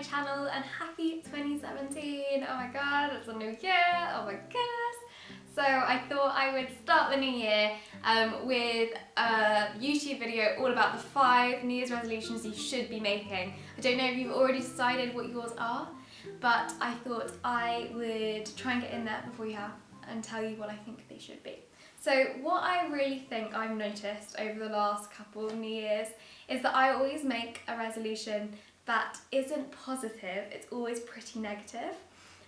channel and happy 2017! Oh my god, it's a new year, oh my goodness! So I thought I would start the new year with a YouTube video all about the 5 New Year's resolutions you should be making. I don't know if you've already decided what yours are, but I thought I would try and get in there before you have and tell you what I think they should be. So what I really think I've noticed over the last couple of New Year's is that I always make a resolution that isn't positive, it's always pretty negative.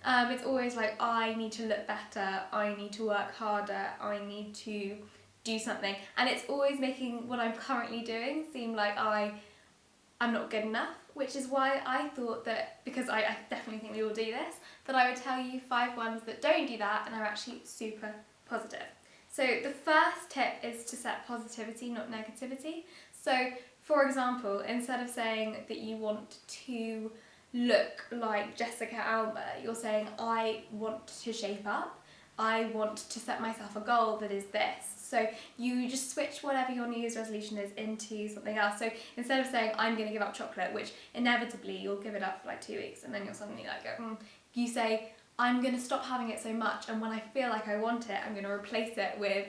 It's always like, I need to look better, I need to work harder, I need to do something. And it's always making what I'm currently doing seem like I'm not good enough, which is why I thought that, because I definitely think we all do this, that I would tell you 5 ones that don't do that and are actually super positive. So the first tip is to set positivity, not negativity. So for example, instead of saying that you want to look like Jessica Alba, you're saying, I want to shape up, I want to set myself a goal that is this. So you just switch whatever your New Year's resolution is into something else. So instead of saying, I'm going to give up chocolate, which inevitably you'll give it up for like 2 weeks and then you'll suddenly like go, you say, I'm going to stop having it so much, and when I feel like I want it, I'm going to replace it with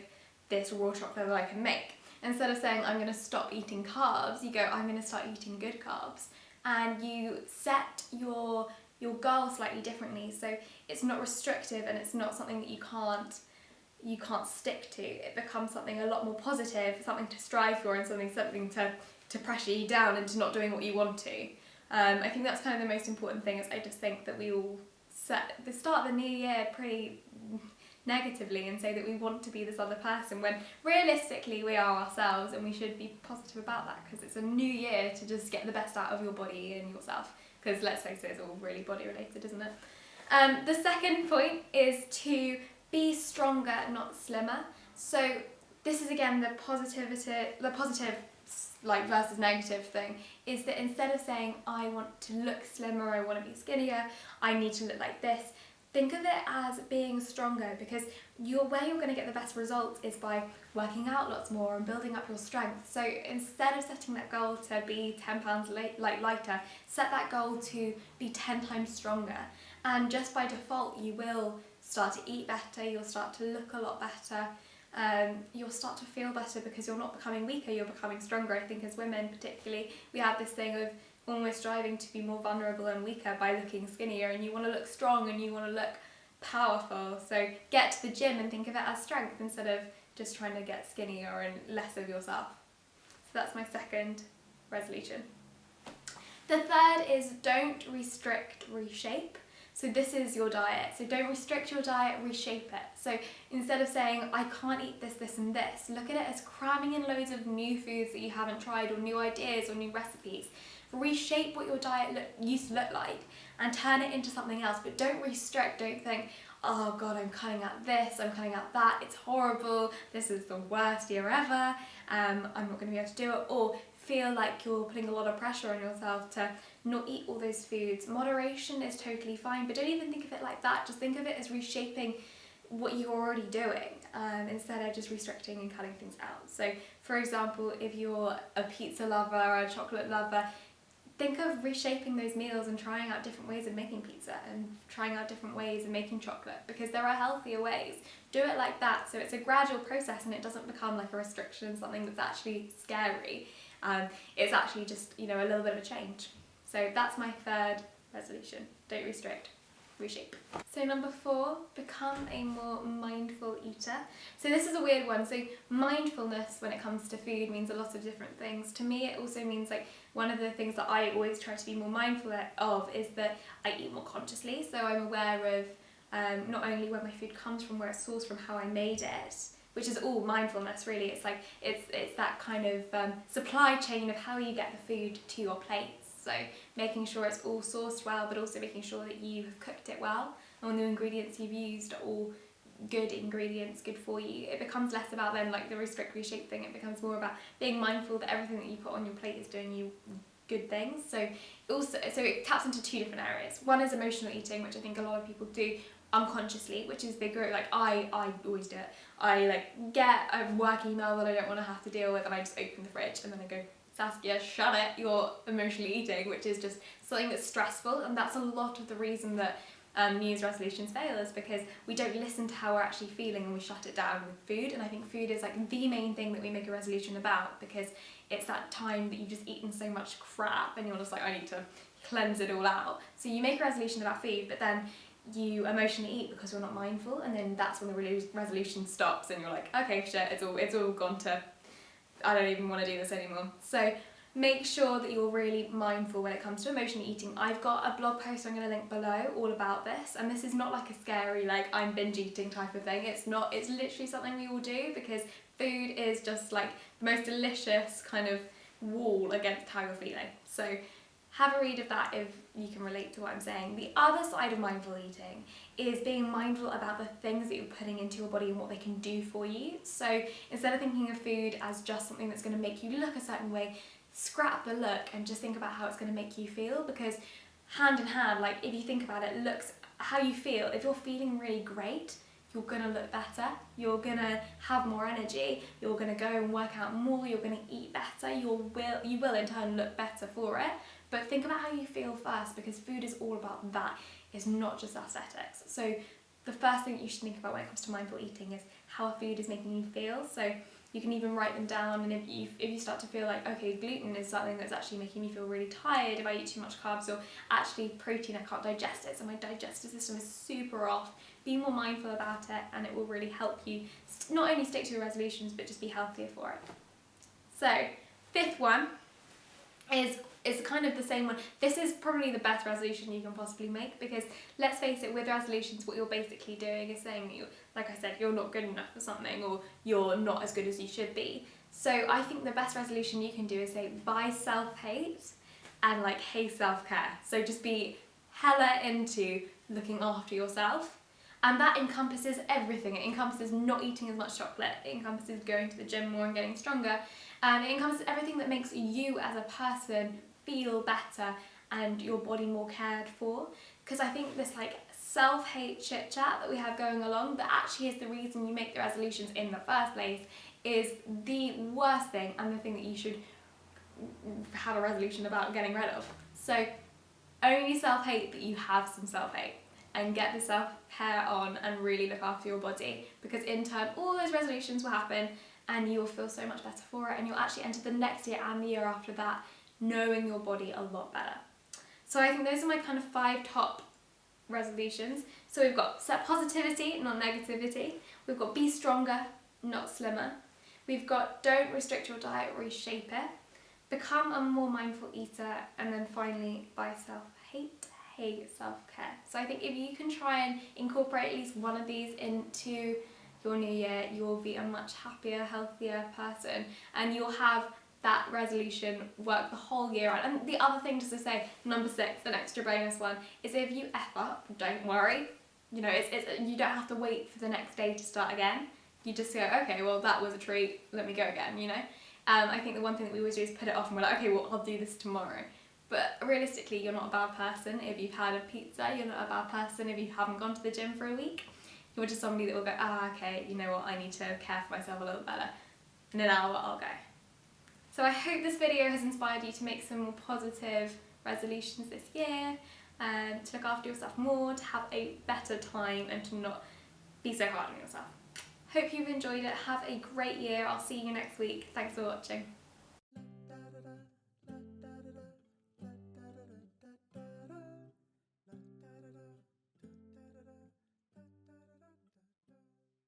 this raw chocolate that I can make. Instead of saying, I'm going to stop eating carbs, you go, I'm going to start eating good carbs. And you set your goal slightly differently, so it's not restrictive and it's not something that you can't stick to. It becomes something a lot more positive, something to strive for, and something to pressure you down into not doing what you want to. I think that's kind of the most important thing. Is I just think that we all start the new year pretty negatively and say that we want to be this other person, when realistically we are ourselves, and we should be positive about that, because it's a new year to just get the best out of your body and yourself, because let's face it, it's all really body related, isn't it? The second point is to be stronger, not slimmer. So this is again the positive like versus negative thing, is that instead of saying, I want to look slimmer, I want to be skinnier, I need to look like this, think of it as being stronger, because where you're going to get the best results is by working out lots more and building up your strength. So instead of setting that goal to be 10 pounds lighter, set that goal to be 10 times stronger. And just by default, you will start to eat better, you'll start to look a lot better, you'll start to feel better, because you're not becoming weaker, you're becoming stronger. I think as women particularly, we have this thing of almost striving to be more vulnerable and weaker by looking skinnier, and you want to look strong and you want to look powerful. So get to the gym and think of it as strength instead of just trying to get skinnier and less of yourself. So that's my second resolution. The third is don't restrict, reshape. So this is your diet. So don't restrict your diet, reshape it. So instead of saying, I can't eat this, this and this, look at it as cramming in loads of new foods that you haven't tried, or new ideas or new recipes. Reshape what your diet used to look like and turn it into something else, but don't restrict. Don't think, oh god, I'm cutting out this, I'm cutting out that, it's horrible, this is the worst year ever, I'm not going to be able to do it, or feel like you're putting a lot of pressure on yourself to not eat all those foods. Moderation is totally fine, but don't even think of it like that. Just think of it as reshaping what you're already doing, instead of just restricting and cutting things out. So for example, if you're a pizza lover or a chocolate lover, think of reshaping those meals and trying out different ways of making pizza and trying out different ways of making chocolate, because there are healthier ways. Do it like that, so it's a gradual process and it doesn't become like a restriction, something that's actually scary. It's actually just, a little bit of a change. So that's my third resolution. Don't restrict, reshape. So number 4, become a more mindful eater. So this is a weird one. So mindfulness when it comes to food means a lot of different things. To me, it also means, like, one of the things that I always try to be more mindful of is that I eat more consciously. So I'm aware of not only where my food comes from, where it's sourced from, how I made it, which is all mindfulness really. It's like, it's that kind of supply chain of how you get the food to your plates. So making sure it's all sourced well, but also making sure that you have cooked it well, and the ingredients you've used are all good ingredients, good for you. It becomes less about then like the restrict, reshape thing. It becomes more about being mindful that everything that you put on your plate is doing you good things. So it taps into 2 different areas. One is emotional eating, which I think a lot of people do unconsciously, which is they grow, like I always do it. I like get a work email that I don't want to have to deal with, and I just open the fridge and then I go Saskia, shut it, you're emotionally eating, which is just something that's stressful, and that's a lot of the reason that New Year's resolutions fail, is because we don't listen to how we're actually feeling and we shut it down with food. And I think food is like the main thing that we make a resolution about, because it's that time that you've just eaten so much crap and you're just like, I need to cleanse it all out. So you make a resolution about food, but then you emotionally eat because you're not mindful, and then that's when the resolution stops and you're like, okay, shit, it's all gone to, I don't even want to do this anymore. So make sure that you're really mindful when it comes to emotional eating. I've got a blog post I'm going to link below all about this, and this is not like a scary, like, I'm binge eating type of thing. It's not, it's literally something we all do, because food is just like the most delicious kind of wall against how you're feeling. So have a read of that if you can relate to what I'm saying. The other side of mindful eating is being mindful about the things that you're putting into your body and what they can do for you. So instead of thinking of food as just something that's going to make you look a certain way, scrap the look and just think about how it's going to make you feel, because hand in hand, like if you think about it, looks how you feel. If you're feeling really great, you're going to look better, you're going to have more energy, you're going to go and work out more, you're going to eat better, you will in turn look better for it. But think about how you feel first, because food is all about that. It's not just aesthetics. So the first thing you should think about when it comes to mindful eating is how food is making you feel. So you can even write them down, and if you start to feel like, okay, gluten is something that's actually making me feel really tired if I eat too much carbs, or actually protein, I can't digest it, so my digestive system is super off, be more mindful about it, and it will really help you not only stick to your resolutions but just be healthier for it. So fifth one is kind of the same one. This is probably the best resolution you can possibly make, because let's face it, with resolutions, what you're basically doing is saying that you, like I said, you're not good enough for something, or you're not as good as you should be. So I think the best resolution you can do is say bye self-hate and like hey self-care. So just be hella into looking after yourself. And that encompasses everything. It encompasses not eating as much chocolate, it encompasses going to the gym more and getting stronger, and it encompasses everything that makes you as a person feel better and your body more cared for. Because I think this like self-hate chit chat that we have going along, that actually is the reason you make the resolutions in the first place, is the worst thing, and the thing that you should have a resolution about getting rid of. So only self-hate that you have some self-hate, and get the self-care on and really look after your body, because in turn all those resolutions will happen and you will feel so much better for it, and you'll actually enter the next year and the year after that knowing your body a lot better. So I think those are my kind of 5 top resolutions. So we've got set positivity, not negativity. We've got be stronger, not slimmer. We've got don't restrict your diet, reshape it. Become a more mindful eater. And then finally, bye self-hate, hey self-care. So I think if you can try and incorporate at least one of these into your new year, you'll be a much happier, healthier person, and you'll have that resolution work the whole year out. And the other thing, just to say, number 6, an extra bonus one, is if you F up, don't worry. You know, you don't have to wait for the next day to start again. You just go, okay, well that was a treat, let me go again, you know? I think the one thing that we always do is put it off and we're like, okay, well I'll do this tomorrow. But realistically, you're not a bad person if you've had a pizza, you're not a bad person if you haven't gone to the gym for a week. You're just somebody that will go, okay, you know what, I need to care for myself a little better. In an hour, I'll go. So I hope this video has inspired you to make some more positive resolutions this year, to look after yourself more, to have a better time, and to not be so hard on yourself. Hope you've enjoyed it. Have a great year. I'll see you next week. Thanks for watching.